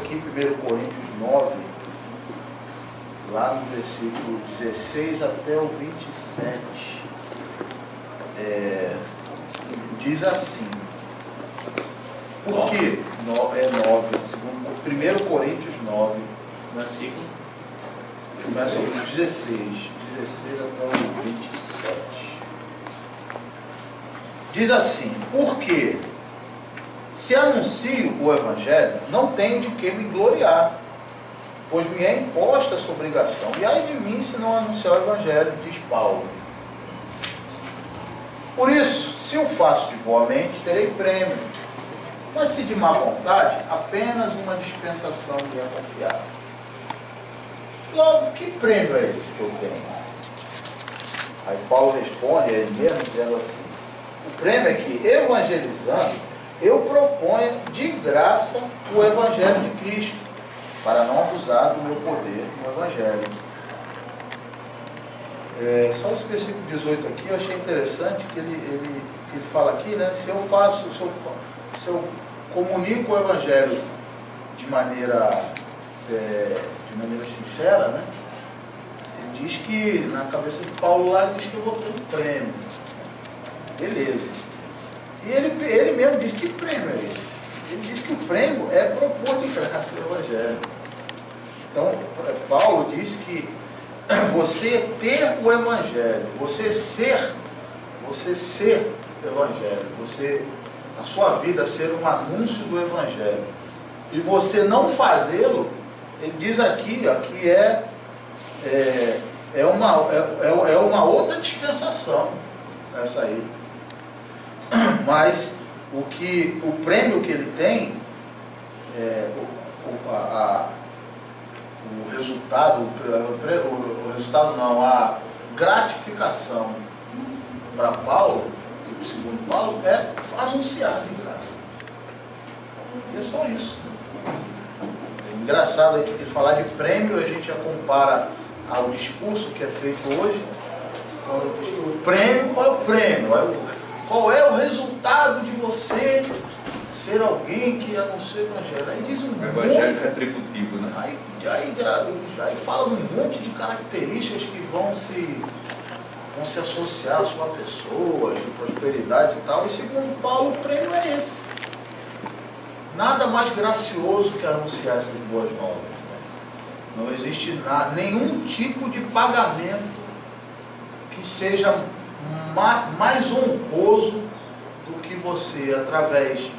aqui 1 Coríntios 9, lá no versículo 16 até o 27. Diz assim, porque é 9, 1 Coríntios 9, versículos. começa com 16 até o 27. Diz assim, porque se anuncio o Evangelho, não tenho de que me gloriar, pois me é imposta essa obrigação. E ai de mim se não anunciar o Evangelho, diz Paulo. Por isso, se o faço de boa mente, terei prêmio. Mas se de má vontade, apenas uma dispensação me é confiada. Logo, que prêmio é esse que eu tenho? Aí Paulo responde, ele mesmo, dizendo assim, o prêmio é que, evangelizando, eu proponho de graça o Evangelho de Cristo, para não abusar do meu poder no Evangelho. Só esse versículo 18 aqui, eu achei interessante que ele fala aqui, né? Se eu comunico o Evangelho de maneira sincera, né? Ele diz que, na cabeça de Paulo lá, ele diz que eu vou ter um prêmio. Beleza. E ele mesmo diz, que prêmio é esse? Ele diz que o prêmio é propor de graça o Evangelho. Então, Paulo diz que você ter o Evangelho, você ser Evangelho, a sua vida ser um anúncio do Evangelho, e você não fazê-lo, ele diz aqui que é uma outra dispensação, essa aí. Mas o prêmio que ele tem, a gratificação para Paulo, segundo Paulo, é anunciar de graça. E é só isso. É engraçado a gente falar de prêmio, a gente já compara ao discurso que é feito hoje. O prêmio, qual é o prêmio? Qual é o resultado de você ser alguém que anuncia o Evangelho? Aí diz o Evangelho retributivo, né? Aí fala um monte de características que vão se associar à sua pessoa, de prosperidade e tal. E segundo Paulo, o prêmio é esse. Nada mais gracioso que anunciar essas boas novas. Não existe nenhum tipo de pagamento que seja mais honroso do que você, através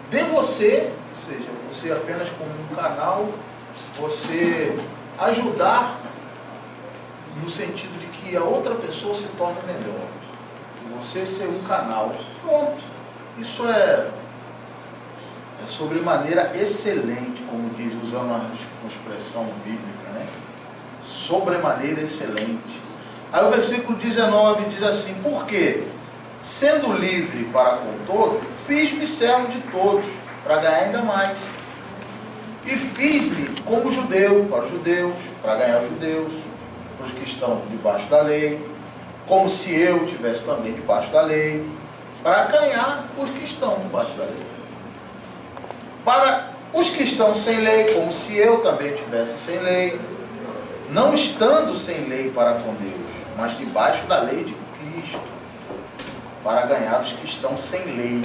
de você, ou seja, você apenas como um canal, você ajudar no sentido de que a outra pessoa se torne melhor. Você ser um canal. Pronto. Isso é sobremaneira excelente, como diz, usando uma expressão bíblica, né? Sobremaneira excelente. Aí o versículo 19 diz assim, porque, sendo livre para com todos, fiz-me servo de todos, para ganhar ainda mais. E fiz-me como judeu, para os judeus, para ganhar os judeus, para os que estão debaixo da lei, como se eu estivesse também debaixo da lei, para ganhar os que estão debaixo da lei. Para os que estão sem lei, como se eu também estivesse sem lei, não estando sem lei para com Deus, mas debaixo da lei de Cristo, para ganhar os que estão sem lei.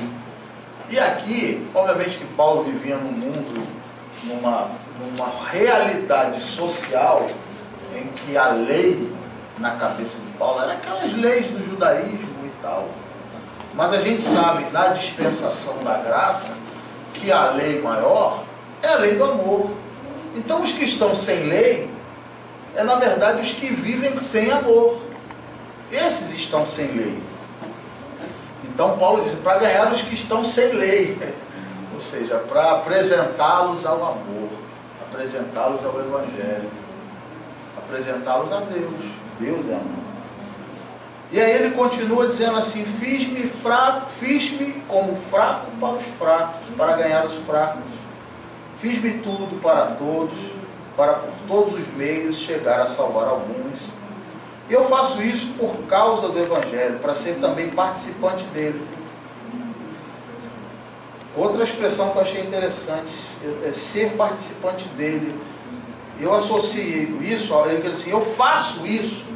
E aqui, obviamente que Paulo vivia num mundo, numa realidade social, em que a lei, na cabeça de Paulo, era aquelas leis do judaísmo e tal. Mas a gente sabe, na dispensação da graça, que a lei maior é a lei do amor. Então os que estão sem lei, na verdade os que vivem sem amor. Esses estão sem lei. Então Paulo diz, para ganhar os que estão sem lei, ou seja, para apresentá-los ao amor, apresentá-los ao Evangelho, apresentá-los a Deus. Deus é amor. E aí ele continua dizendo assim, fiz-me como fraco para os fracos, para ganhar os fracos. Fiz-me tudo para todos, para por todos os meios chegar a salvar alguns. E eu faço isso por causa do Evangelho, para ser também participante dele. Outra expressão que eu achei interessante é ser participante dele. Eu associei isso, ele diz assim, eu faço isso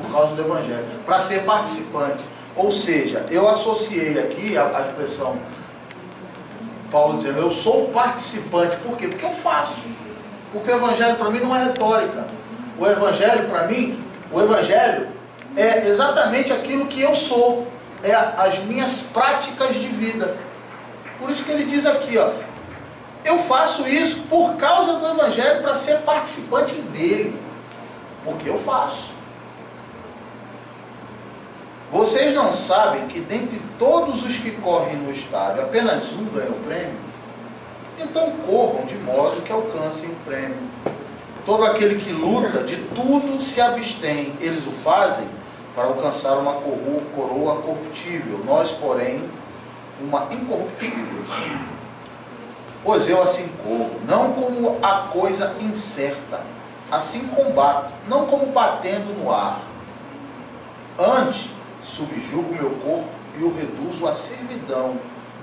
por causa do Evangelho, para ser participante. Ou seja, eu associei aqui a expressão, Paulo dizendo, eu sou participante. Por quê? Porque eu faço. Porque o Evangelho para mim não é retórica. O Evangelho para mim, o Evangelho é exatamente aquilo que eu sou. É as minhas práticas de vida. Por isso que ele diz aqui, ó, eu faço isso por causa do Evangelho, para ser participante dele. Porque eu faço. Vocês não sabem que dentre todos os que correm no estádio, apenas um ganha o prêmio? Então corram de modo que alcancem o prêmio. Todo aquele que luta, de tudo se abstém. Eles o fazem para alcançar uma coroa corruptível. Nós, porém, uma incorruptível. Pois eu assim corro, não como a coisa incerta, assim combato, não como batendo no ar. Antes, subjugo meu corpo e o reduzo à servidão,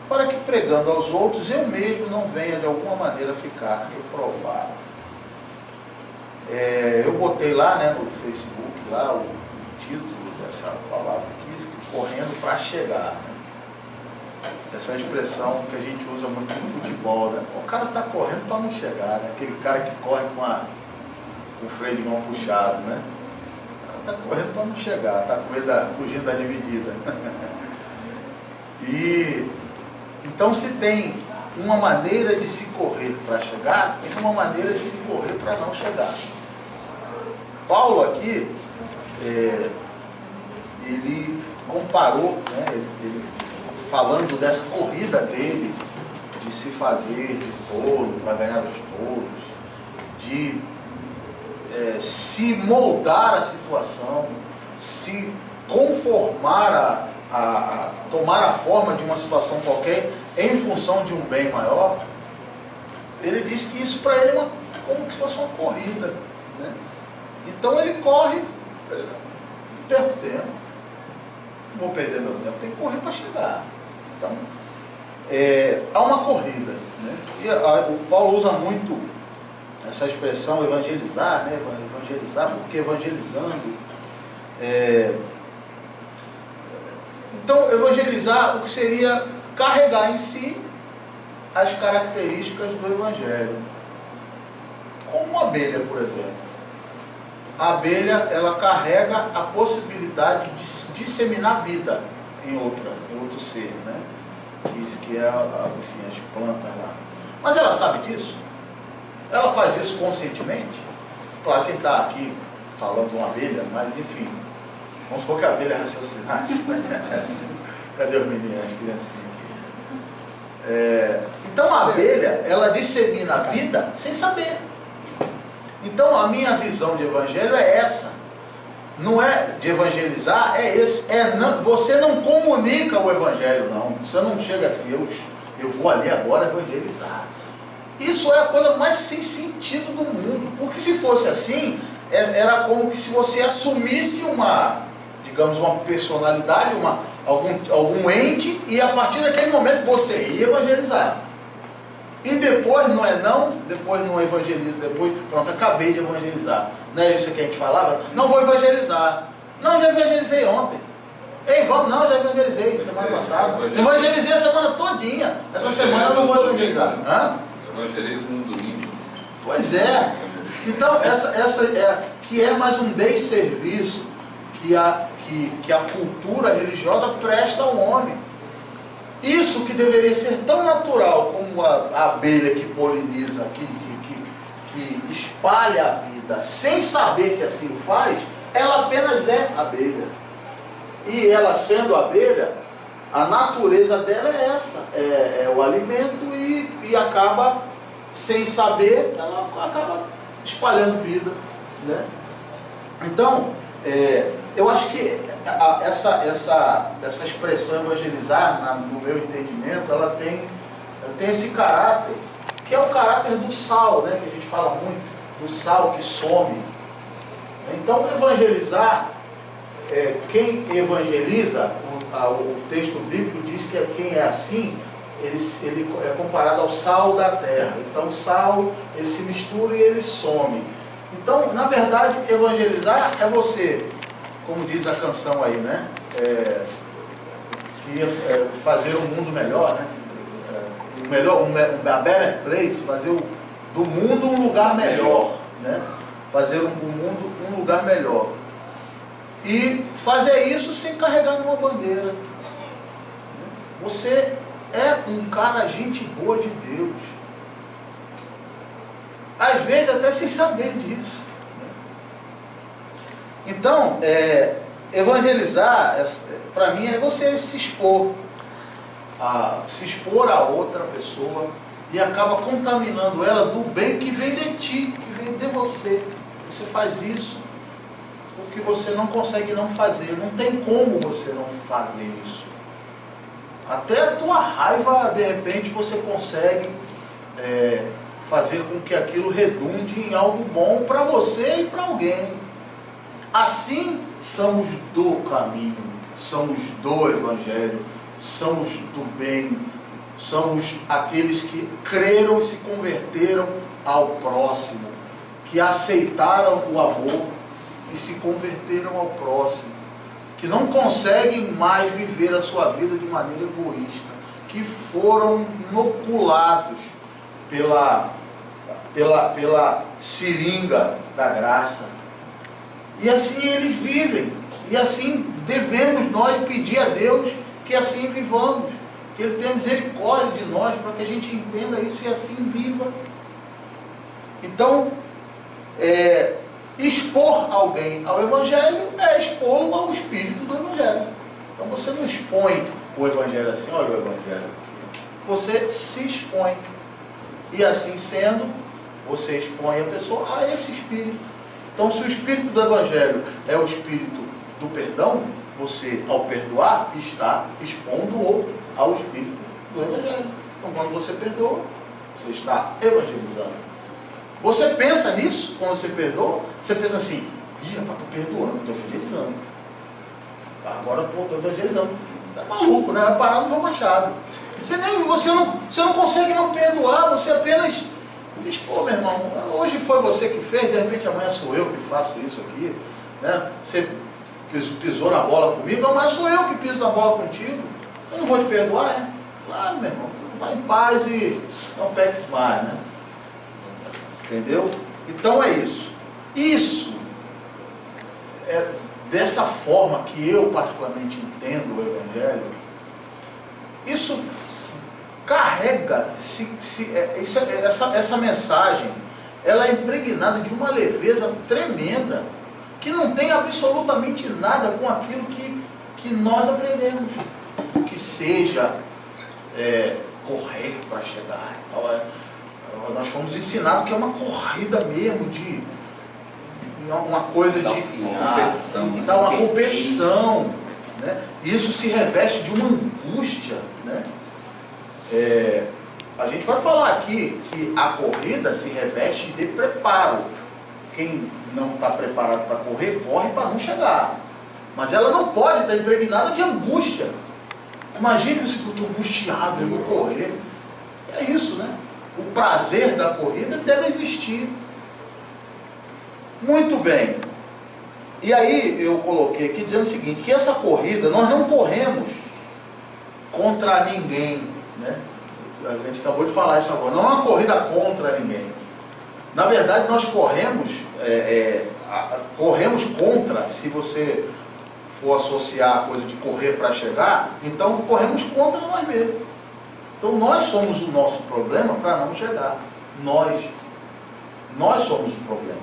para que pregando aos outros, eu mesmo não venha de alguma maneira ficar reprovado. Eu botei lá, né, no Facebook, lá o título dessa palavra aqui, correndo para chegar. Essa é uma expressão que a gente usa muito no futebol, né? O cara está correndo para não chegar, né? Aquele cara que corre com o freio de mão puxado, né? O cara está correndo para não chegar, está fugindo da dividida. E então, se tem uma maneira de se correr para chegar, tem uma maneira de se correr para não chegar. Paulo aqui, ele comparou, né, ele falando dessa corrida dele, de se fazer de touro para ganhar os touros, de se moldar a situação, se conformar a tomar a forma de uma situação qualquer em função de um bem maior. Ele disse que isso para ele é como se fosse uma corrida, né? Então ele corre, não perco tempo, não vou perder meu tempo, tem que correr para chegar. Então, há uma corrida, né? E o Paulo usa muito essa expressão evangelizar, né? Evangelizar, porque evangelizando. Então, evangelizar, o que seria carregar em si as características do Evangelho. Como uma abelha, por exemplo. A abelha, ela carrega a possibilidade de disseminar vida em outro ser, né? Que é, enfim, as plantas lá. Mas ela sabe disso? Ela faz isso conscientemente? Claro que está aqui falando de uma abelha, mas enfim, vamos supor que a abelha raciocinasse, né? Cadê os meninos, as criancinhas aqui? Então a abelha, ela dissemina a vida sem saber. Então a minha visão de evangelho é essa. Não é de evangelizar, é esse. Você não comunica o evangelho, não. Você não chega assim, eu vou ali agora evangelizar. Isso é a coisa mais sem sentido do mundo. Porque se fosse assim, era como que se você assumisse digamos, uma personalidade, algum ente, e a partir daquele momento você ia evangelizar. E depois depois não evangeliza, depois, pronto, acabei de evangelizar. Não é isso que a gente falava? Não vou evangelizar. Não, já evangelizei ontem. Ei, vamos, não, já evangelizei semana passada. Evangelizei a semana todinha. Essa semana eu não vou evangelizar. Evangelismo no domingo. Pois é. Então, essa que é mais um desserviço que a cultura religiosa presta ao homem. Isso que deveria ser tão natural como a abelha que poliniza, que espalha a vida, sem saber que assim o faz, ela apenas é abelha. E ela sendo abelha, a natureza dela é essa, é o alimento e acaba, sem saber, ela acaba espalhando vida, né? Então, eu acho que essa expressão evangelizar, no meu entendimento, ela tem esse caráter, que é o caráter do sal, né, que a gente fala muito, do sal que some. Então, evangelizar, quem evangeliza, o texto bíblico diz que quem é assim, ele é comparado ao sal da terra. Então o sal, ele se mistura e ele some. Então, na verdade, evangelizar é você, como diz a canção aí, né? Fazer um mundo melhor, né? A better place, fazer do mundo um lugar melhor, né? Fazer o mundo um lugar melhor. E fazer isso sem carregar numa bandeira. Você é um cara, gente boa de Deus. Às vezes até sem saber disso. Então, evangelizar, para mim, é você se expor a outra pessoa e acaba contaminando ela do bem que vem de ti, que vem de você. Você faz isso porque você não consegue não fazer. Não tem como você não fazer isso. Até a tua raiva, de repente, você consegue fazer com que aquilo redunde em algo bom para você e para alguém. Assim, somos do caminho, somos do Evangelho, somos do bem, somos aqueles que creram e se converteram ao próximo, que aceitaram o amor e se converteram ao próximo, que não conseguem mais viver a sua vida de maneira egoísta, que foram inoculados pela seringa da graça. E assim eles vivem. E assim devemos nós pedir a Deus que assim vivamos. Que Ele tenha misericórdia de nós para que a gente entenda isso e assim viva. Então, expor alguém ao Evangelho é expô-lo ao Espírito do Evangelho. Então você não expõe o Evangelho assim, olha o Evangelho. Você se expõe. E assim sendo, você expõe a pessoa a esse Espírito. Então, se o Espírito do Evangelho é o Espírito do perdão, você, ao perdoar, está expondo o outro ao Espírito do Evangelho. Então, quando você perdoa, você está evangelizando. Você pensa nisso, quando você perdoa, você pensa assim, rapaz, estou perdoando, estou evangelizando. Agora, estou evangelizando. Está maluco, né? Vai parar no João Machado. Você não consegue não perdoar, você apenas diz, pô, meu irmão, hoje foi você que fez, de repente amanhã sou eu que faço isso aqui, né? Você pisou na bola comigo, amanhã sou eu que piso na bola contigo. Eu não vou te perdoar, é? Claro, meu irmão, vai em paz e não peques mais, né? Entendeu? Então é isso. Isso é dessa forma que eu particularmente entendo o Evangelho. Isso carrega, essa mensagem, ela é impregnada de uma leveza tremenda, que não tem absolutamente nada com aquilo que nós aprendemos. Que seja correr para chegar. Então, nós fomos ensinados que é uma corrida mesmo, uma coisa de uma competição. Né? Isso se reveste de uma angústia, né? A gente vai falar aqui que a corrida se reveste de preparo. Quem não está preparado para correr, corre para não chegar. Mas ela não pode estar impregnada de angústia. Imagine se eu estou angustiado, eu vou correr. É isso, né? O prazer da corrida deve existir. Muito bem. E aí eu coloquei aqui dizendo o seguinte, que essa corrida, nós não corremos contra ninguém, né? A gente acabou de falar isso agora. Não é uma corrida contra ninguém. Na verdade, nós corremos contra, se você for associar a coisa de correr para chegar, então corremos contra nós mesmos. Então nós somos o nosso problema para não chegar. Nós somos o problema.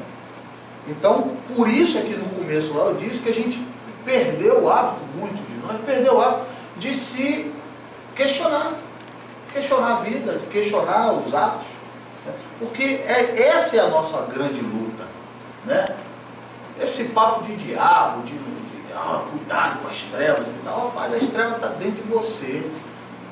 Então, por isso é que no começo lá eu disse que a gente perdeu o hábito, muitos de nós, perdeu o hábito de se questionar a vida, de questionar os atos, né? Porque essa é a nossa grande luta, né? Esse papo de diabo, cuidado com as trevas e tal, rapaz, as trevas estão dentro de você.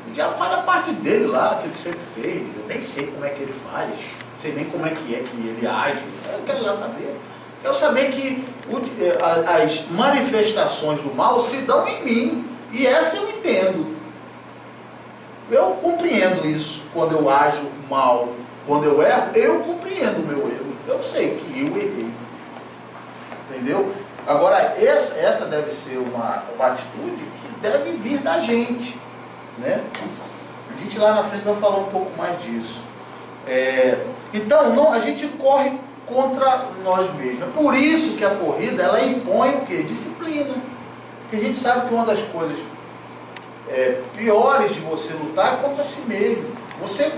O diabo faz a parte dele lá, que ele sempre fez. Eu nem sei como é que ele faz, não sei nem como é que ele age. Eu quero lá saber. Quero saber que as manifestações do mal se dão em mim. E essa eu entendo. compreendo isso. Quando eu ajo mal, quando eu erro, eu compreendo o meu erro. Eu sei que eu errei. Entendeu? Agora, essa deve ser uma atitude que deve vir da gente, né? A gente lá na frente vai falar um pouco mais disso. Então, a gente corre contra nós mesmos. Por isso que a corrida, ela impõe o quê? Disciplina. Porque a gente sabe que uma das coisas piores de você lutar é contra si mesmo. Você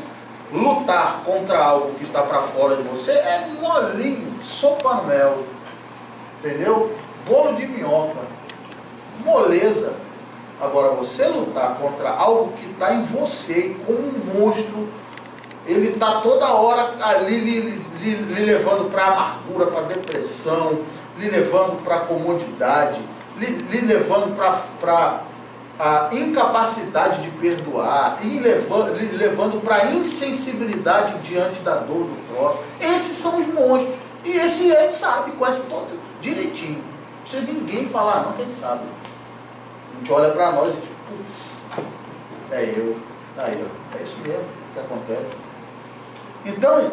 lutar contra algo que está para fora de você é molinho, sopa no mel. Entendeu? Bolo de minhoca. Moleza. Agora, você lutar contra algo que está em você, como um monstro, ele está toda hora ali lhe levando para a amargura, para a depressão, lhe levando para a comodidade, lhe levando para a incapacidade de perdoar, lhe levando para a insensibilidade diante da dor do próximo. Esses são os monstros. E esse a gente sabe quase todo direitinho. Não precisa ninguém falar, não, que a gente sabe. A gente olha para nós e diz, putz, é eu. É isso mesmo que acontece. Então,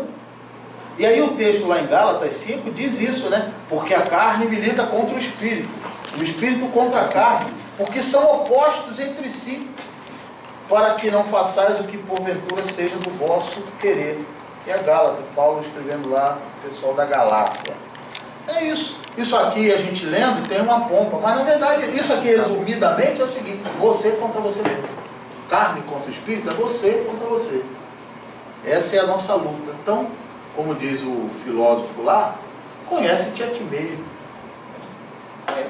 e aí o texto lá em Gálatas 5 diz isso, né? Porque a carne milita contra o espírito contra a carne, porque são opostos entre si, para que não façais o que porventura seja do vosso querer. Que é Gálatas, Paulo escrevendo lá, o pessoal da Galácia. É isso. Isso aqui a gente lendo tem uma pompa, mas na verdade isso aqui resumidamente é o seguinte: você contra você mesmo. Carne contra o espírito é você contra você. Essa é a nossa luta. Então, como diz o filósofo lá, conhece-te a ti mesmo.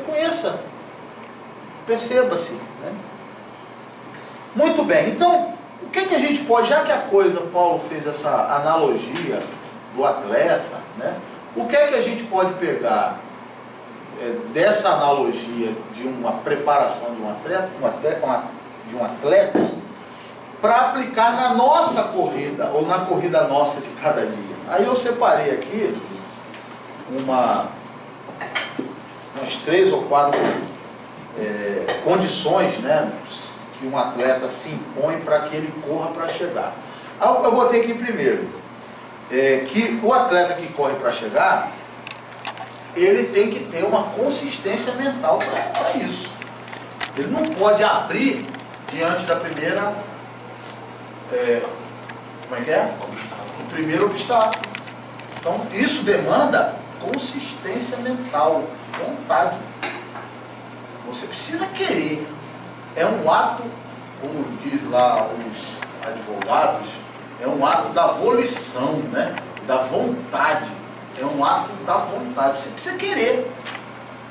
Conheça. Perceba-se. Né? Muito bem. Então, o que a gente pode, já que a coisa, Paulo fez essa analogia do atleta, né? O que a gente pode pegar dessa analogia de uma preparação de um atleta, para aplicar na nossa corrida, ou na corrida nossa de cada dia? Aí eu separei aqui umas 3 ou 4 condições, né, que um atleta se impõe para que ele corra para chegar. Eu botei aqui primeiro, que o atleta que corre para chegar, ele tem que ter uma consistência mental para isso. Ele não pode abrir diante da primeira... como é que é? O primeiro obstáculo. Então, isso demanda consistência mental, vontade. Você precisa querer. É um ato, como diz lá os advogados, é um ato da volição, né? Da vontade. É um ato da vontade. Você precisa querer.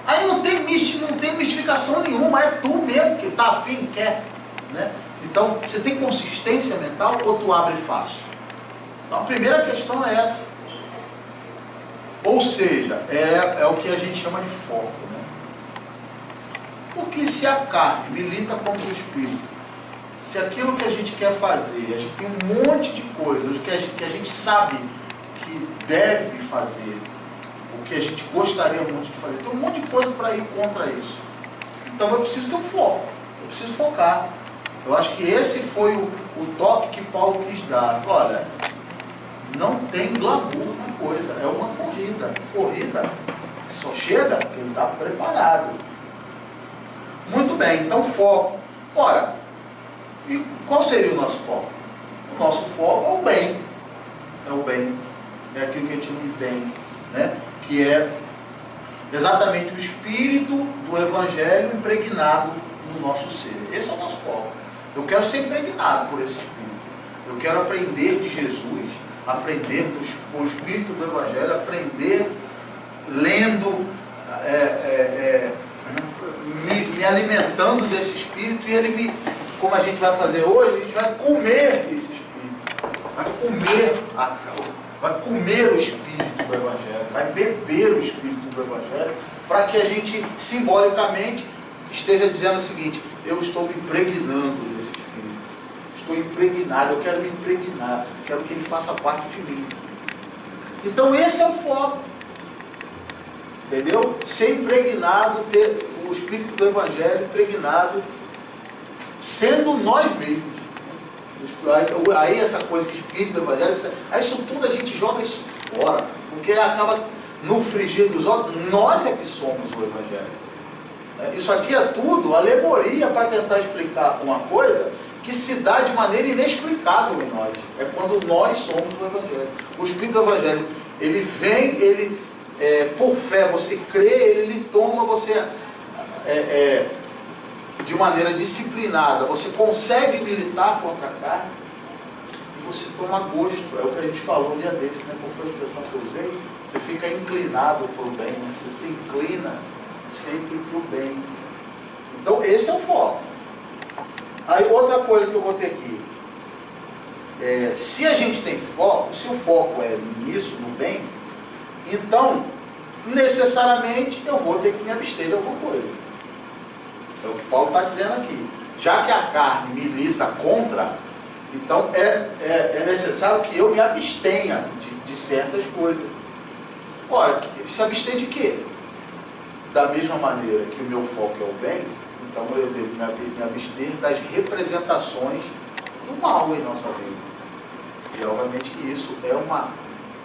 Aí não tem mistificação nenhuma, é tu mesmo que está afim, quer, né? Então, você tem consistência mental ou tu abre fácil? Então, a primeira questão é essa. Ou seja, é o que a gente chama de foco, né? Porque se a carne milita contra o espírito, se aquilo que a gente quer fazer, a gente tem um monte de coisas que a gente sabe que deve fazer, o que a gente gostaria muito de fazer, tem um monte de coisa para ir contra isso. Então eu preciso ter um foco, eu preciso focar. Eu acho que esse foi o toque que Paulo quis dar. Olha, não tem glamour na coisa, é uma corrida. Corrida só chega quem está preparado. Muito bem, então foco. Ora, e qual seria o nosso foco? O nosso foco é o bem. É o bem. É aquilo que a gente chama de bem, né? Que é exatamente o espírito do Evangelho impregnado no nosso ser. Esse é o nosso foco. Eu quero ser impregnado por esse espírito. Eu quero aprender de Jesus, aprender com o espírito do Evangelho, aprender lendo, me alimentando desse espírito, e ele como a gente vai fazer hoje, a gente vai comer esse espírito, vai comer o espírito do Evangelho, vai beber o espírito do Evangelho, para que a gente simbolicamente esteja dizendo o seguinte: eu estou me impregnando desse espírito, estou impregnado, eu quero me impregnar, quero que ele faça parte de mim. Então esse é o foco, entendeu? Ser impregnado, ter o espírito do Evangelho impregnado, sendo nós mesmos. Aí essa coisa de espírito do evangelho, aí isso tudo a gente joga isso fora, porque acaba no frigir dos olhos, nós é que somos o evangelho. Isso aqui é tudo alegoria para tentar explicar uma coisa que se dá de maneira inexplicável em nós. É quando nós somos o evangelho. O espírito do evangelho, ele vem, por fé, você crê, ele lhe toma, você de maneira disciplinada, você consegue militar contra a carne e você toma gosto. É o que a gente falou um dia desse, né? Qual foi a expressão que eu usei? Você fica inclinado para o bem, né? Você se inclina sempre para o bem. Então esse é o foco. Aí outra coisa que eu vou ter aqui, se a gente tem foco, se o foco é nisso, no bem, então necessariamente eu vou ter que me abster de alguma coisa. É o que Paulo está dizendo aqui. Já que a carne milita contra, então é necessário que eu me abstenha de certas coisas. Ora, se abster de quê? Da mesma maneira que o meu foco é o bem, então eu devo me abster das representações do mal em nossa vida. E obviamente que isso é uma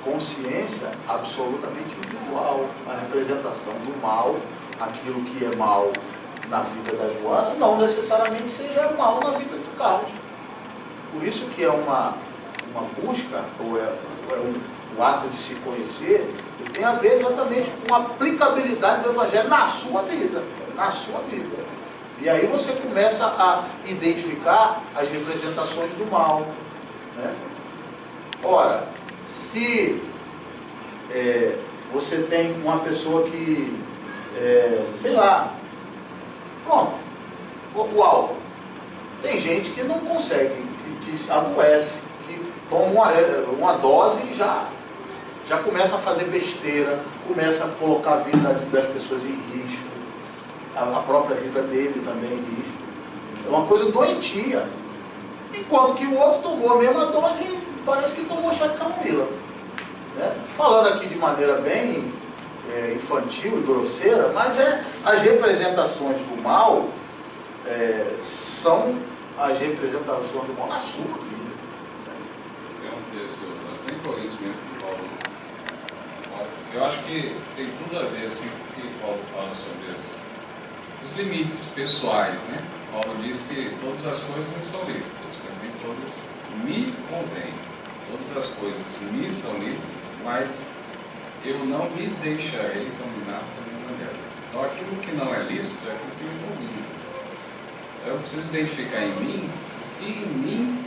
consciência absolutamente individual. A representação do mal, aquilo que é mal na vida da Joana, não necessariamente seja mal na vida do Carlos. Por isso que é uma busca, ou o ato de se conhecer, tem a ver exatamente com a aplicabilidade do Evangelho na sua vida. Na sua vida. E aí você começa a identificar as representações do mal. Né? Ora, se você tem uma pessoa que, sei lá, pronto, o álcool. Tem gente que não consegue, que adoece, que toma uma dose e já começa a fazer besteira, começa a colocar a vida das pessoas em risco, a própria vida dele também em risco. É uma coisa doentia. Enquanto que o outro tomou a mesma dose e parece que tomou chá de camomila. Né? Falando aqui de maneira bem infantil e grosseira, mas as representações do mal são as representações do mal na sua vida. Tem um texto, até em Coríntios mesmo, que Paulo, eu acho que tem tudo a ver assim, com o que Paulo fala sobre os limites pessoais, né? Paulo diz que todas as coisas me são lícitas, mas nem todas me convêm. Todas as coisas me são lícitas, mas eu não me deixarei dominar por nenhuma delas. Então aquilo que não é lícito é aquilo que me domina. Eu preciso identificar em mim que em mim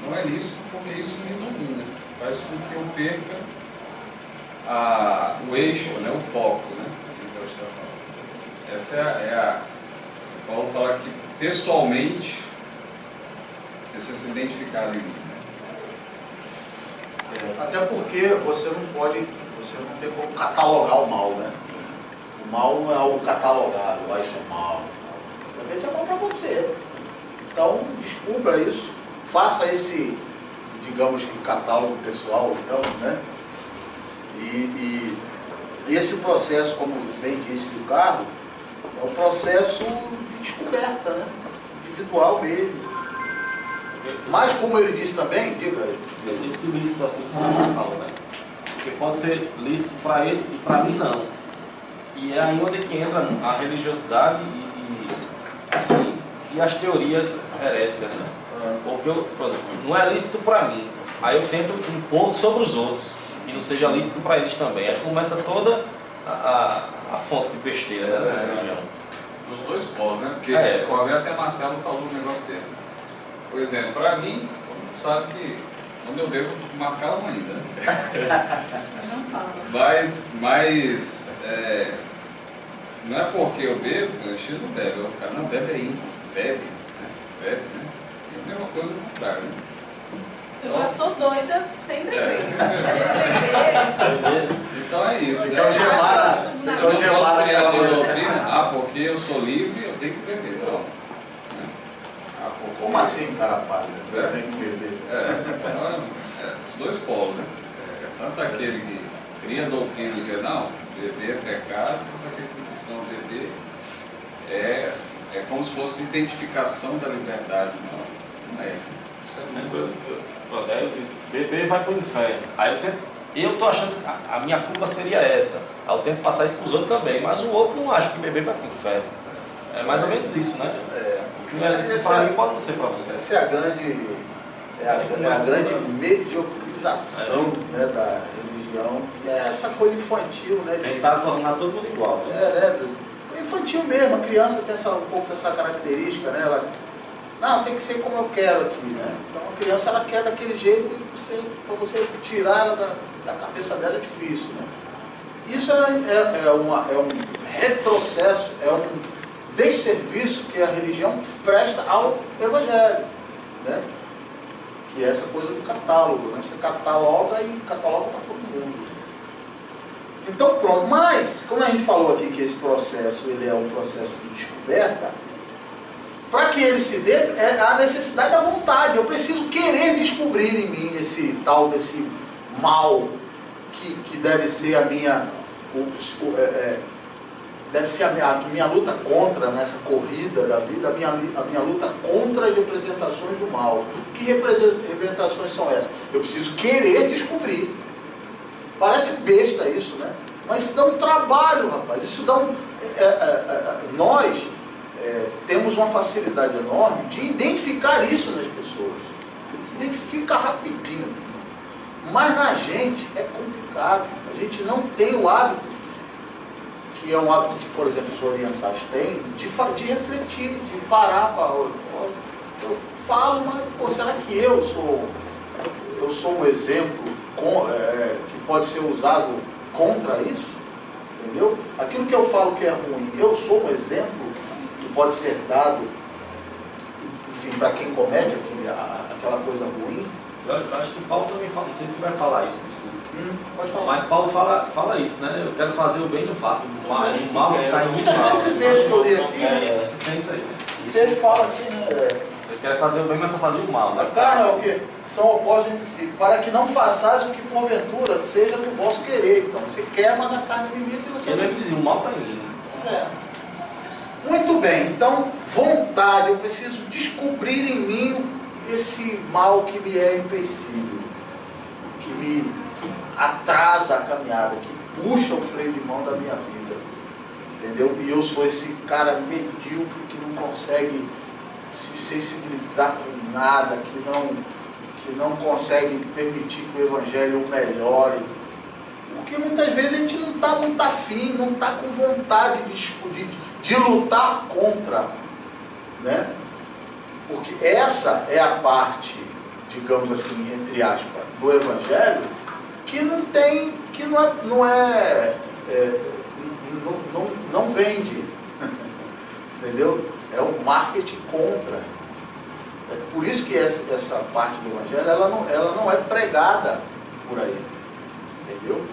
não é lícito, porque isso me domina. Faz com que eu perca o eixo, né, o foco, né? Que Deus está falando. Essa Paulo fala que pessoalmente precisa se identificar em mim. Até porque você não tem como catalogar o mal, né? O mal não é algo catalogado, isso é mal. De repente é mal para você. Então, descubra isso, faça esse, digamos que catálogo pessoal, então, né? E esse processo, como bem disse o Carlos, é um processo de descoberta, né? Individual mesmo. Mas como ele disse também, diga aí. Esse lícito assim como ele falou, né? Porque pode ser lícito para ele e para mim não. E é aí onde que entra a religiosidade e as teorias heréticas, né? Porque, por exemplo, não é lícito para mim, aí eu tento impor sobre os outros, que não seja lícito para eles também. Aí começa toda a fonte de besteira, né, da religião. Os dois polos, né? Porque até Marcelo falou um negócio desse. Por exemplo, para mim, todo mundo sabe que quando eu bebo, eu fico mais calmo ainda. Não fala. Mas não é porque eu bebo, eu X não bebe. Eu vou ficar, não, bebe aí, bebe, né? É a mesma coisa do contrário, né? Eu já sou doida sem beber. Sem beber. Então é isso. Então, Gemara, Eu não posso criar uma doutrina, porque eu sou livre, eu tenho que beber. Não. Como assim, cara pálido? Você tem que beber. Os dois polos, né? Tanto aquele que cria doutrina e diz, não, beber é pecado, quanto aquele que diz, não, beber é como se fosse identificação da liberdade. Não é. Isso é Beber vai para o inferno. Aí eu tô achando que a minha culpa seria essa. Aí eu tento passar isso para os outros também, mas o outro não acha que beber vai para o inferno. É mais ou menos isso, né? O que não é isso para mim pode não ser para você. Essa é a grande, mediocrização, né, da religião, que é essa coisa infantil, né? Tentar tornar todo mundo igual. Né? Infantil mesmo, a criança tem um pouco dessa característica, né? Ela, não, tem que ser como eu quero aqui, né? Então a criança ela quer daquele jeito e para você tirar ela da cabeça dela é difícil, né? Isso é um retrocesso, é um desserviço que a religião presta ao Evangelho, né? Que é essa coisa do catálogo, né? Você cataloga e cataloga para todo mundo. Então pronto, mas como a gente falou aqui que esse processo ele é um processo de descoberta, para que ele se dê é a necessidade da vontade. Eu preciso querer descobrir em mim esse tal desse mal que deve ser a minha deve ser a minha luta contra nessa corrida da vida, a minha luta contra as representações do mal. Que representações são essas? Eu preciso querer descobrir. Parece besta isso, né? Mas isso dá um trabalho, rapaz. Isso dá nós temos uma facilidade enorme de identificar isso nas pessoas. Identifica rapidinho assim. Mas na gente é complicado. A gente não tem o hábito, que é um hábito que, por exemplo, os orientais têm, de refletir, de parar para... Eu falo, mas pô, será que eu sou um exemplo que pode ser usado contra isso? Entendeu? Aquilo que eu falo que é ruim, eu sou um exemplo que pode ser dado, enfim, para quem comete aquela coisa ruim. Eu acho que Paulo também fala, não sei se você vai falar isso. Pode falar. Mas Paulo fala isso, né? Eu quero fazer o bem e não faço. O mal está em mim. Esse texto que eu li aqui, tem isso aí, né? O texto fala assim, né? Eu quero fazer o bem, mas só fazer o mal. A carne é o quê? São opostos entre si. Para que não façais o que porventura seja do vosso querer. Então você quer, mas a carne limita e você Ele vai dizer, o mal está em mim. Muito bem, então vontade, eu preciso descobrir em mim esse mal que me é empecilho, que me atrasa a caminhada, que puxa o freio de mão da minha vida, entendeu? E eu sou esse cara medíocre que não consegue se sensibilizar com nada, que não consegue permitir que o Evangelho o melhore, porque muitas vezes a gente não está muito afim, não está com vontade de lutar contra, né? Porque essa é a parte, digamos assim, entre aspas, do Evangelho que não vende, entendeu? É o marketing contra. É por isso que essa parte do Evangelho ela não é pregada por aí, entendeu?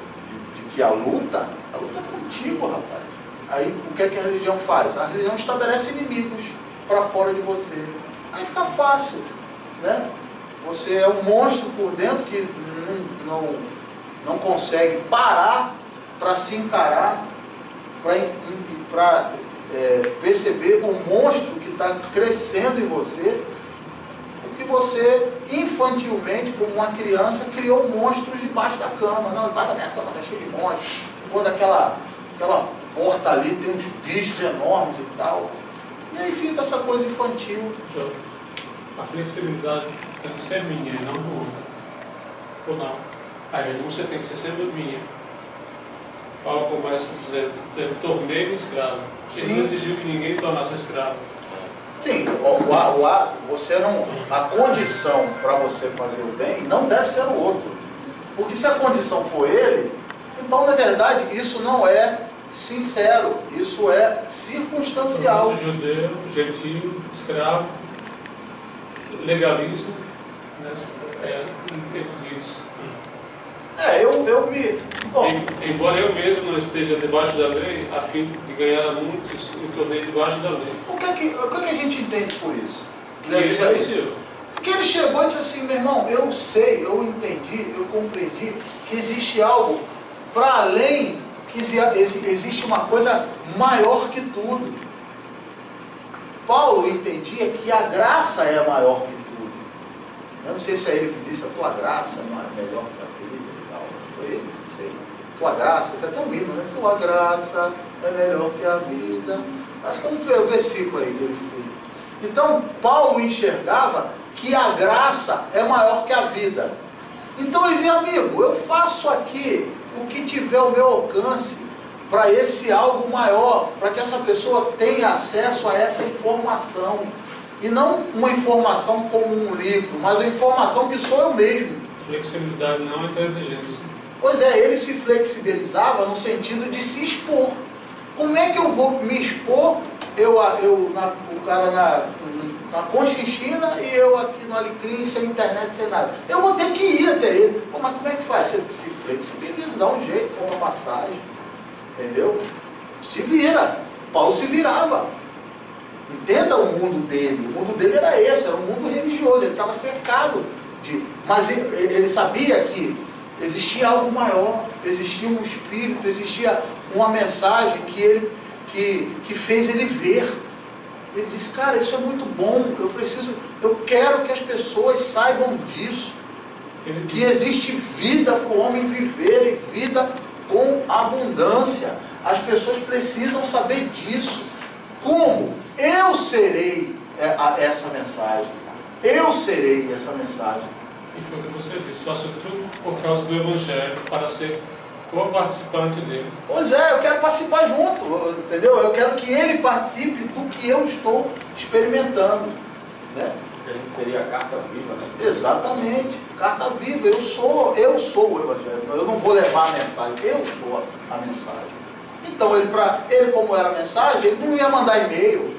De que a luta é contigo, rapaz. Aí o que é que a religião faz? A religião estabelece inimigos para fora de você. Aí fica fácil, né? Você é um monstro por dentro que não consegue parar para se encarar, para perceber o monstro que está crescendo em você, porque você, infantilmente, como uma criança, criou monstros debaixo da cama. Não, debaixo da minha cama está cheio de monstros. Pô, aquela porta ali tem uns bichos enormes e tal. E aí fica essa coisa infantil. A flexibilidade tem que ser minha e não do outro. Ou não? A renúncia tem que ser sempre minha. Paulo começa dizendo, eu tornei-me escravo. Ele não exigiu que ninguém tornasse escravo. Sim, você não, a condição para você fazer o bem não deve ser o outro. Porque se a condição for ele, então na verdade isso não é sincero, isso é circunstancial. Judeu, gentio, escravo, legalista, né? Isso. Bom, embora eu mesmo não esteja debaixo da lei, a fim de ganhar a muitos, me tornei debaixo da lei. O que a gente entende por isso? E ele venceu. Porque ele chegou e disse assim, meu irmão, eu sei, eu entendi, eu compreendi que existe algo para além, que existe uma coisa maior que tudo. Paulo entendia que a graça é maior que tudo. Eu não sei se é ele que disse, a tua graça não é melhor que a vida e tal. Foi ele, não sei. Tua graça, está tão lindo, né? Tua graça é melhor que a vida. Acho que eu não sei o versículo aí que ele fez. Então, Paulo enxergava que a graça é maior que a vida. Então ele dizia, amigo, eu faço aqui o que tiver ao meu alcance para esse algo maior, para que essa pessoa tenha acesso a essa informação. E não uma informação como um livro, mas uma informação que sou eu mesmo. Flexibilidade não é exigência. Pois é, ele se flexibilizava no sentido de se expor. Como é que eu vou me expor, o cara na Conchinchina e eu aqui no Alecrim, sem internet, sem nada? Eu vou ter que ir até ele. Pô, mas como é que faz? Você se flexibiliza, dá um jeito, compra passagem. Entendeu? Se vira. Paulo se virava. Entenda o mundo dele. O mundo dele era esse, era um mundo religioso. Ele estava cercado de... Mas ele sabia que existia algo maior, existia um espírito, existia uma mensagem que fez ele ver. Ele disse, cara, isso é muito bom, eu quero que as pessoas saibam disso. Que existe vida para o homem viver e vida com abundância. As pessoas precisam saber disso. Como? Eu serei essa mensagem. Eu serei essa mensagem. E foi o que você disse, faço tudo por causa do Evangelho, para ser co-participante dele. Pois é, eu quero participar junto, entendeu? Eu quero que ele participe do que eu estou experimentando. Né? A gente seria a carta viva, né? Exatamente, carta viva. Eu sou o Evangelho. Eu não vou levar a mensagem, eu sou a mensagem. Então, ele como era a mensagem, ele não ia mandar e-mail,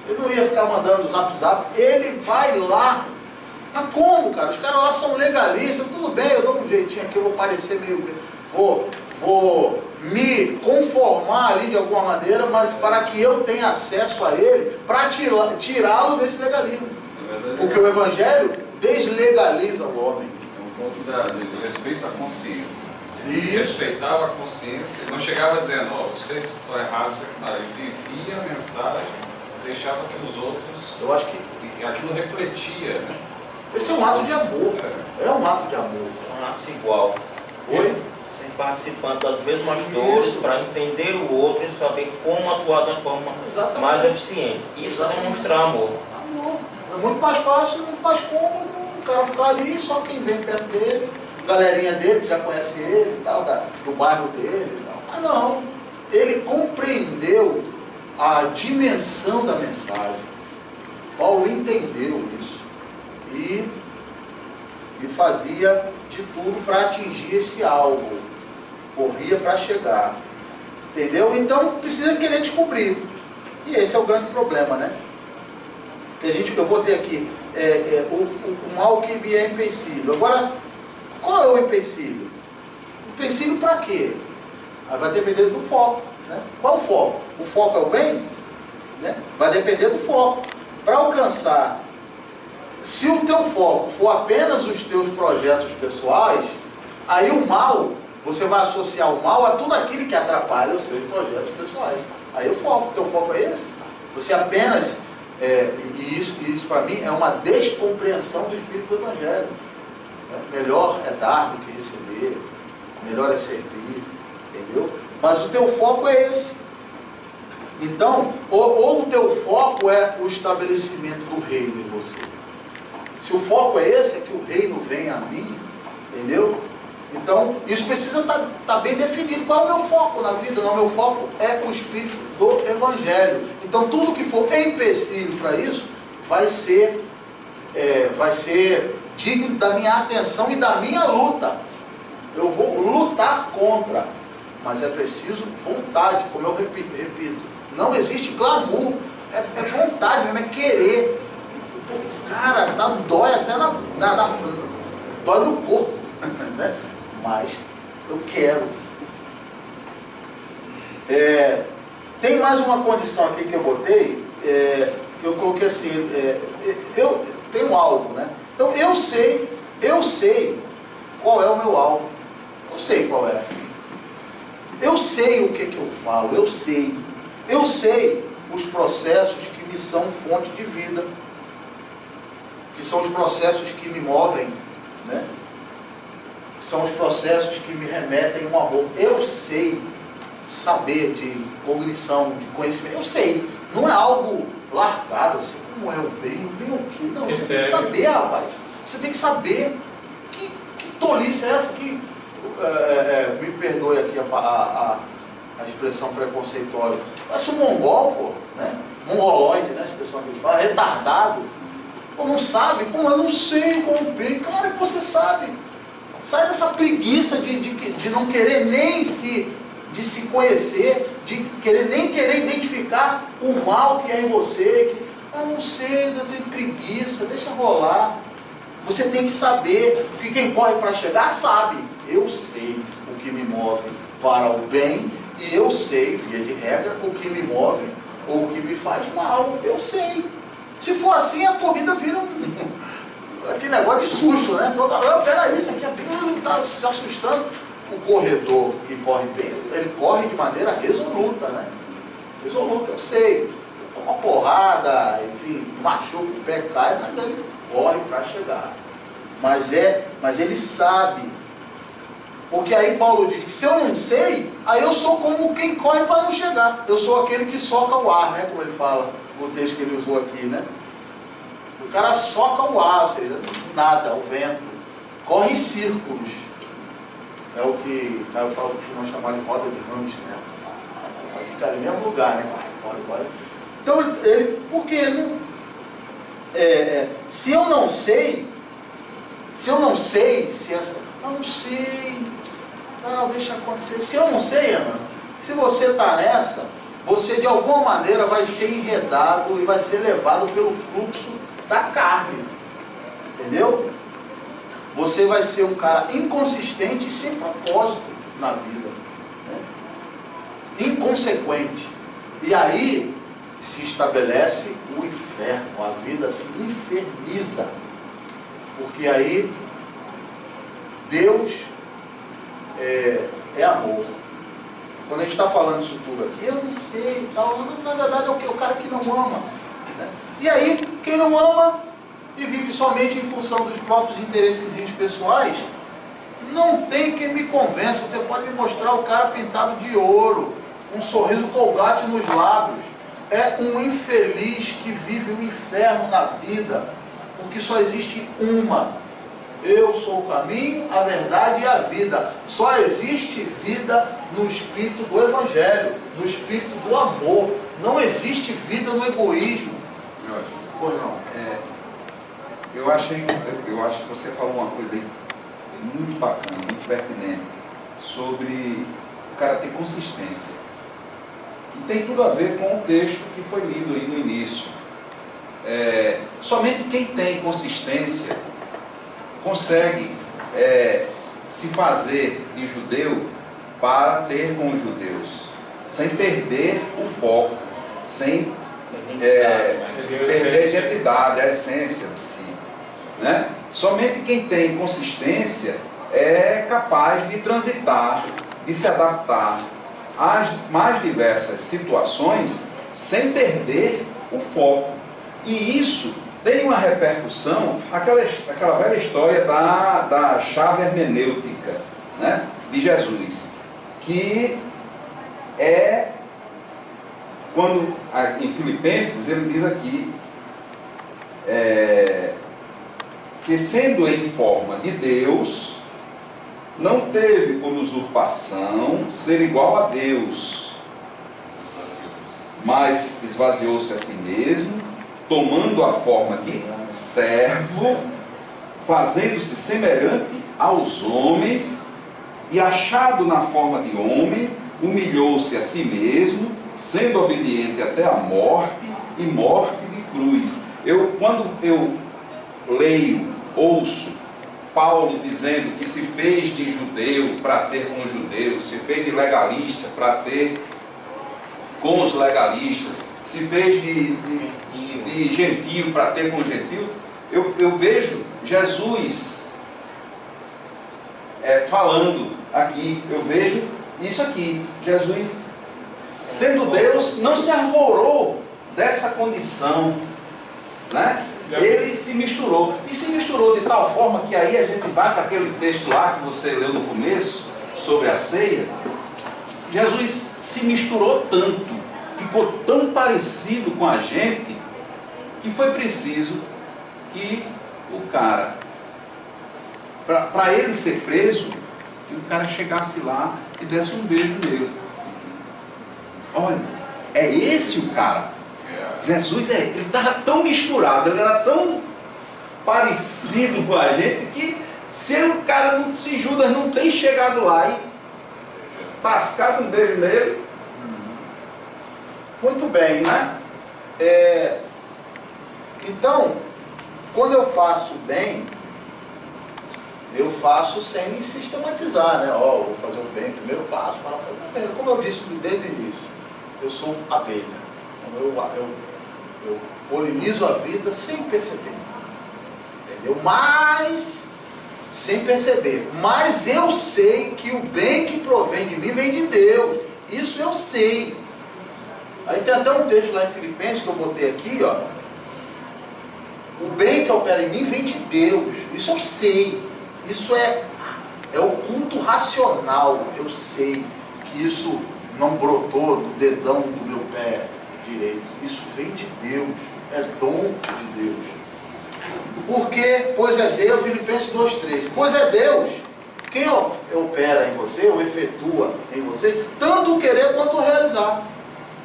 ele não ia ficar mandando zap, ele vai lá. Mas como, cara? Os caras lá são legalistas, tudo bem, eu dou um jeitinho aqui, eu vou parecer meio... Vou me conformar ali de alguma maneira, mas para que eu tenha acesso a ele, para tirá-lo desse legalismo. Porque o Evangelho deslegaliza o homem. É um ponto de respeito à consciência. Ele Isso. respeitava a consciência, ele não chegava dizendo, vocês estão errados, ele vivia a mensagem, deixava que os outros... Eu acho que E aquilo refletia, né? esse é um ato de amor. É um ato de amor. Um ato igual. Oi? Sem participando das mesmas dores, para entender o outro e saber como atuar de uma forma Exatamente. mais eficiente. Isso é demonstrar amor. Amor. É muito mais fácil, muito mais cômodo o cara ficar ali, só quem vem perto dele, galerinha dele que já conhece ele e tal, do bairro dele e tal. Ah não, ele compreendeu a dimensão da mensagem. Paulo entendeu isso e fazia de tudo para atingir esse alvo, corria para chegar, entendeu? Então precisa querer descobrir, e esse é o grande problema, né? Que eu botei aqui o mal que me é empecilho. Agora, qual é o empecilho? Empecilho para quê? Aí vai depender do foco, né? Qual o foco? O foco é o bem? Né? Vai depender do foco. Para alcançar, se o teu foco for apenas os teus projetos pessoais, aí o mal, você vai associar o mal a tudo aquilo que atrapalha os seus projetos pessoais. Aí o teu foco é esse. Você apenas, e isso para mim é uma descompreensão do espírito do Evangelho. Melhor é dar do que receber, melhor é servir, entendeu? Mas o teu foco é esse. Então, ou o teu foco é o estabelecimento do reino em você. Se o foco é esse, é que o reino venha a mim, entendeu? Então, isso precisa estar bem definido. Qual é o meu foco na vida? Não, meu foco é o espírito do Evangelho. Então, tudo que for empecilho para isso, vai ser digno da minha atenção e da minha luta. Eu vou lutar contra, mas é preciso vontade, como eu repito. Não existe glamour, é vontade mesmo, é querer. Cara, dói até dói no corpo, né? Mas eu quero. Tem mais uma condição aqui que eu botei, que eu coloquei assim, eu tenho um alvo, né? Então eu sei qual é o meu alvo. Eu sei qual é. Eu sei o que eu falo, eu sei os processos que me são fonte de vida. que são os processos que me movem, né? São os processos que me remetem ao amor. Eu sei saber de cognição, de conhecimento, eu sei, não é algo largado assim, como é o bem o quê? Não, você tem que saber, rapaz, você tem que saber. Que tolice é essa que, me perdoe aqui a expressão preconceituosa, parece um mongol, pô, né? Mongoloide, né? A expressão que eles falam, retardado, ou não sabe, como eu não sei como bem, claro que você sabe. Sai dessa preguiça de não querer nem de se conhecer, de nem querer identificar o mal que é em você, que, eu não sei, eu tenho preguiça, deixa rolar. Você tem que saber, porque quem corre para chegar sabe. Eu sei o que me move para o bem, e eu sei, via de regra, o que me move ou o que me faz mal. Eu sei. Se for assim, a corrida vira aquele negócio de susto, né? Toda hora, peraí, isso aqui está se assustando. O corredor que corre bem, ele corre de maneira resoluta, né? Resoluta, eu sei. Toma uma porrada, enfim, machuca, o pé cai, mas ele corre para chegar. Mas ele sabe. Porque aí Paulo diz que se eu não sei, aí eu sou como quem corre para não chegar. Eu sou aquele que soca o ar, né? Como ele fala no texto que ele usou aqui, né? O cara soca o ar, ou seja, nada, o vento. Corre em círculos. É o que Caio fala que costuma chamar de roda de hamster, né? Vai ficar no mesmo lugar, né? Corre. Então, por que não? Se eu não sei, eu não sei, não, deixa acontecer. Se eu não sei, Ana, se você está nessa, você de alguma maneira vai ser enredado e vai ser levado pelo fluxo da carne, entendeu? Você vai ser um cara inconsistente e sem propósito na vida, né? Inconsequente. E aí se estabelece o inferno, a vida se inferniza, porque aí Deus é amor. Quando a gente está falando isso tudo aqui, eu não sei e tal, na verdade é o cara que não ama, né? E aí, quem não ama e vive somente em função dos próprios interesses pessoais, não tem quem me convença. Você pode me mostrar o cara pintado de ouro, um sorriso Colgate nos lábios, é um infeliz que vive um inferno na vida, porque só existe uma. Eu sou o caminho, a verdade e a vida. Só existe vida no espírito do Evangelho, no espírito do amor. Não existe vida no egoísmo. Pois não. Eu acho que você falou uma coisa aí muito bacana, muito pertinente, sobre o cara ter consistência. E tem tudo a ver com o texto que foi lido aí no início. Somente quem tem consistência consegue se fazer de judeu para ter com os judeus, sem perder o foco, sem perder a identidade, a essência de si, né? Somente quem tem consistência é capaz de transitar, de se adaptar às mais diversas situações sem perder o foco. E isso tem uma repercussão, aquela velha história da chave hermenêutica, né, de Jesus, que quando em Filipenses ele diz aqui, que sendo em forma de Deus, não teve por usurpação ser igual a Deus, mas esvaziou-se a si mesmo, tomando a forma de servo, fazendo-se semelhante aos homens, e achado na forma de homem, humilhou-se a si mesmo, sendo obediente até a morte, e morte de cruz. Quando eu leio, ouço Paulo dizendo que se fez de judeu para ter com os judeus, se fez de legalista para ter com os legalistas, se fez de gentio para ter com gentio, eu vejo Jesus falando aqui, eu vejo isso aqui, Jesus, sendo Deus, não se arvorou dessa condição, né? Ele se misturou. E se misturou de tal forma que aí a gente vai para aquele texto lá que você leu no começo, sobre a ceia. Jesus se misturou tanto, ficou tão parecido com a gente, que foi preciso que o cara, para ele ser preso, que o cara chegasse lá e desse um beijo nele. Olha, é esse o cara. Jesus, ele estava tão misturado, ele era tão parecido com a gente, que se o cara, se Judas não tem chegado lá e tascado um beijo nele. Muito bem, né? Então, quando eu faço bem, eu faço sem sistematizar, né? Ó, vou fazer o bem, primeiro passo para fazer o bem. Como eu disse desde o início, eu sou abelha. Eu polinizo a vida sem perceber. Entendeu? Mas, sem perceber. Mas eu sei que o bem que provém de mim vem de Deus. Isso eu sei. Aí tem até um texto lá em Filipenses que eu botei aqui, ó. O bem que opera em mim vem de Deus. Isso eu sei. Isso é o culto racional. Eu sei que isso não brotou do dedão do meu pé direito. Isso vem de Deus. É dom de Deus. Porque, pois é Deus, Filipenses 2,13. Pois é Deus quem opera em você, ou efetua em você, tanto o querer quanto o realizar.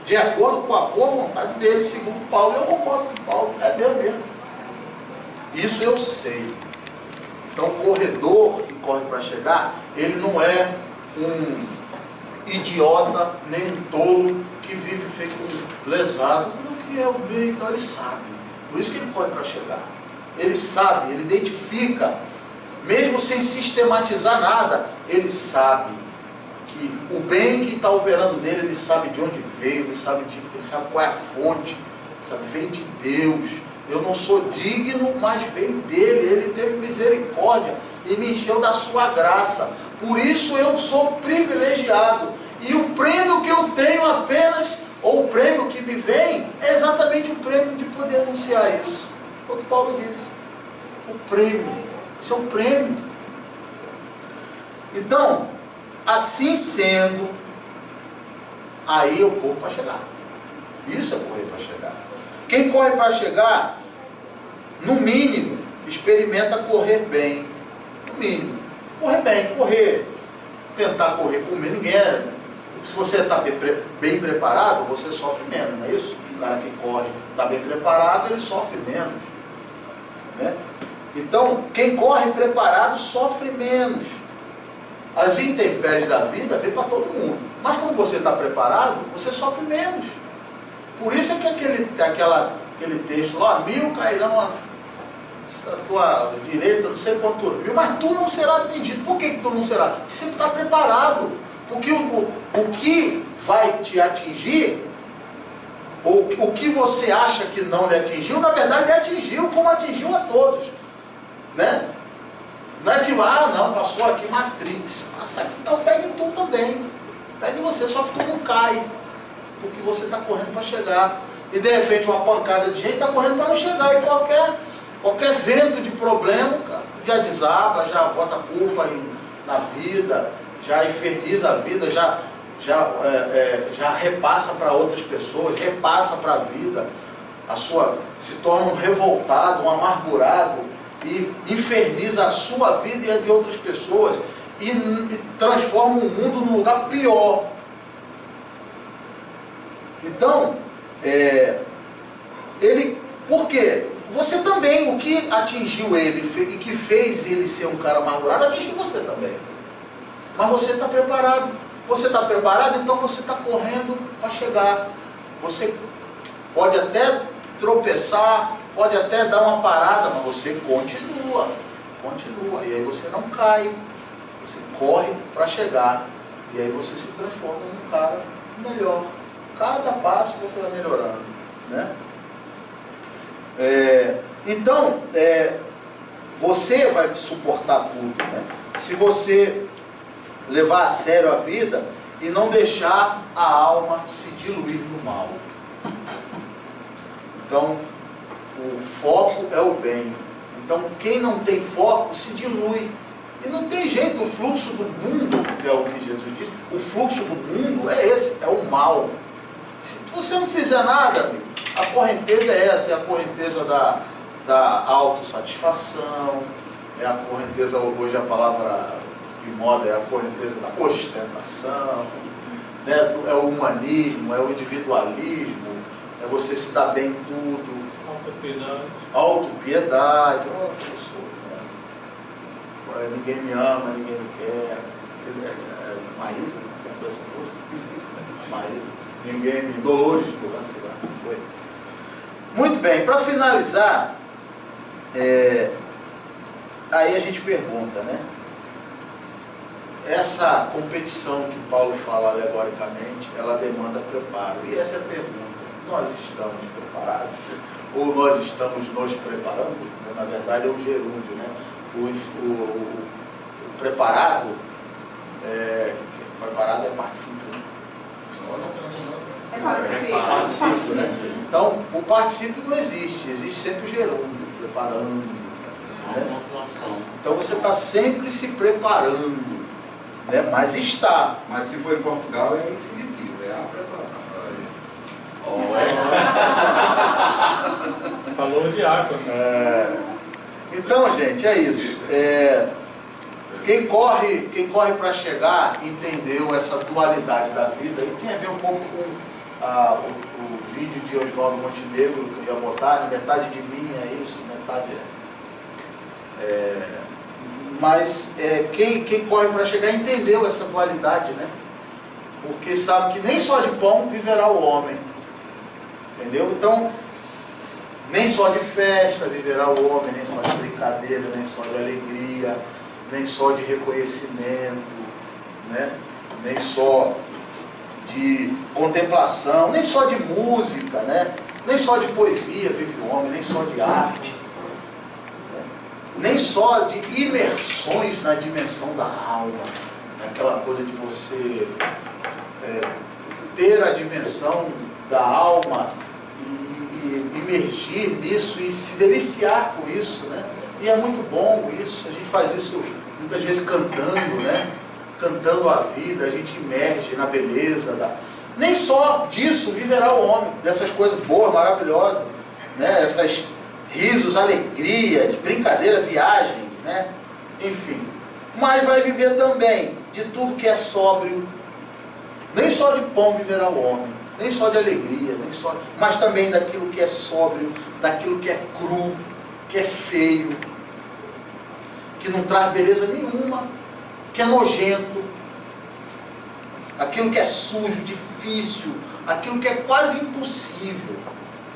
De acordo com a boa vontade dele, segundo Paulo. Eu concordo com Paulo. É Deus mesmo. Isso eu sei. Então o corredor que corre para chegar, ele não é um idiota, nem um tolo que vive feito um lesado. O que é o bem? Então ele sabe. Por isso que ele corre para chegar. Ele sabe, ele identifica, mesmo sem sistematizar nada, ele sabe que o bem que está operando nele, ele sabe de onde veio, ele sabe qual é a fonte, sabe, vem de Deus. Eu não sou digno, mas veio dele. Ele teve misericórdia e me encheu da sua graça. Por isso eu sou privilegiado. E o prêmio que eu tenho apenas, ou o prêmio que me vem, é exatamente o prêmio de poder anunciar isso. O que Paulo disse. O prêmio. Isso é um prêmio. Então, assim sendo, aí eu corro para chegar. Isso é correr para chegar. Quem corre para chegar, no mínimo, experimenta correr bem. No mínimo. Correr bem, tentar correr com ninguém. Se você está bem preparado, você sofre menos, não é isso? O cara que corre está bem preparado, ele sofre menos. Né? Então, quem corre preparado sofre menos. As intempéries da vida vêm para todo mundo. Mas como você está preparado, você sofre menos. Por isso é que aquele texto lá, 1000 cairão à tua direita, não sei quantos mil, mas tu não será atingido. Por que tu não será? Porque você está preparado. Porque o que vai te atingir, ou o que você acha que não lhe atingiu, na verdade lhe atingiu, como atingiu a todos. Né? Não é que, não, passou aqui Matrix. Passa aqui, então pegue tu também. Pegue você, só que tu não cai. Porque você está correndo para chegar. E de repente uma pancada de gente está correndo para não chegar. E qualquer vento de problema já desaba, já bota culpa na vida, já inferniza a vida, já repassa para outras pessoas, repassa para a vida. Se torna um revoltado, um amargurado, e inferniza a sua vida e a de outras pessoas, e transforma o mundo num lugar pior. Então, por quê? Você também, o que atingiu ele e que fez ele ser um cara amargurado, atingiu você também. Mas você está preparado. Você está preparado, então você está correndo para chegar. Você pode até tropeçar, pode até dar uma parada, mas você continua. E aí você não cai. Você corre para chegar. E aí você se transforma num cara melhor. Cada passo você vai melhorando. Né? Então, você vai suportar tudo. Né? Se você levar a sério a vida e não deixar a alma se diluir no mal. Então, O foco é o bem. Então, quem não tem foco se dilui. E não tem jeito, o fluxo do mundo, que é o que Jesus diz, o fluxo do mundo é esse, é o mal. Se você não fizer nada, amigo, a correnteza é essa, é a correnteza da autossatisfação, é a correnteza, hoje a palavra de moda é a correnteza da ostentação, né? É o humanismo, é o individualismo, é você se dar bem em tudo. Autopiedade. Ninguém me ama, ninguém me quer. Maísa, com essa força. Maísa. Ninguém me. Dolores, sei lá, foi. Muito bem, para finalizar, aí a gente pergunta, né? Essa competição que Paulo fala alegoricamente, ela demanda preparo. E essa é a pergunta: nós estamos preparados? Ou nós estamos nos preparando? Na verdade é o gerúndio, né? O preparado, preparado é particípio, né? É Particípio, né? Então, o particípio não existe, existe sempre o gerúndio, preparando. Né? Então você está sempre se preparando, né? Mas está. Mas se for em Portugal é infinitivo, é a preparação. Falou de água. Então, gente, é isso. Quem corre para chegar entendeu essa dualidade da vida, e tem a ver um pouco com o vídeo de Oswaldo Montenegro que eu ia botar, metade de mim é isso, metade mas quem corre para chegar entendeu essa dualidade, né? Porque sabe que nem só de pão viverá o homem, entendeu? Então, nem só de festa viverá o homem, nem só de brincadeira, nem só de alegria, nem só de reconhecimento, né? Nem só de contemplação, nem só de música, né? Nem só de poesia vive o homem, nem só de arte, né? Nem só de imersões na dimensão da alma, aquela coisa de você ter a dimensão da alma e imergir nisso e se deliciar com isso, né? E é muito bom isso, a gente faz isso muitas vezes cantando, né? Cantando a vida, a gente imerge na beleza nem só disso viverá o homem, dessas coisas boas, maravilhosas, né? Essas risos, alegrias, brincadeira, viagens, né? Enfim, mas vai viver também de tudo que é sóbrio. Nem só de pão viverá o homem, nem só de alegria, mas também daquilo que é sóbrio, daquilo que é cru, que é feio, que não traz beleza nenhuma, que é nojento, aquilo que é sujo, difícil, aquilo que é quase impossível,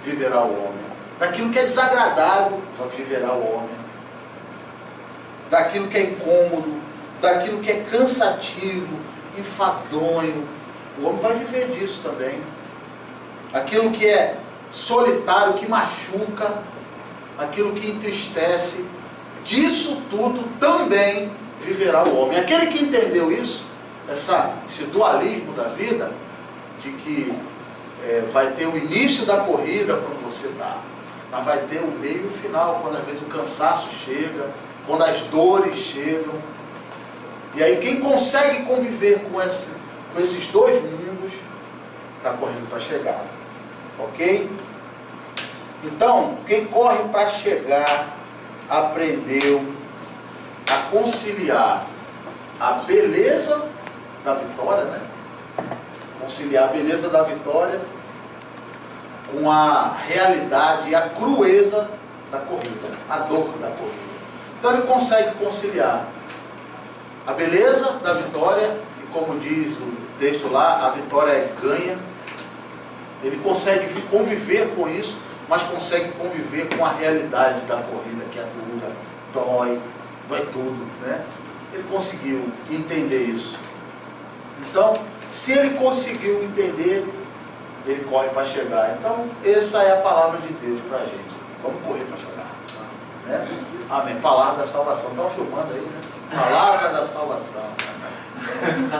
viverá o homem. Daquilo que é desagradável, viverá o homem. Daquilo que é incômodo, daquilo que é cansativo, enfadonho, o homem vai viver disso também. Aquilo que é solitário, que machuca, aquilo que entristece, disso tudo também viverá o homem. Aquele que entendeu isso, esse dualismo da vida, de que vai ter o início da corrida quando você está, mas vai ter o meio e o final, quando às vezes o cansaço chega, quando as dores chegam. E aí quem consegue conviver com esses dois mundos, está correndo para chegar. Ok? Então, quem corre para chegar, aprendeu a conciliar a beleza da vitória, né? Conciliar a beleza da vitória com a realidade e a crueza da corrida, a dor da corrida. Então ele consegue conciliar a beleza da vitória, e como diz o texto lá, a vitória é ganha. Ele consegue conviver com isso, mas consegue conviver com a realidade da corrida, que é dura, dói tudo, né? Ele conseguiu entender isso. Então, se ele conseguiu entender, ele corre para chegar. Então, essa é a palavra de Deus para a gente. Vamos correr para chegar, né? Amém. Palavra da salvação. Estão filmando aí, né? Palavra da salvação.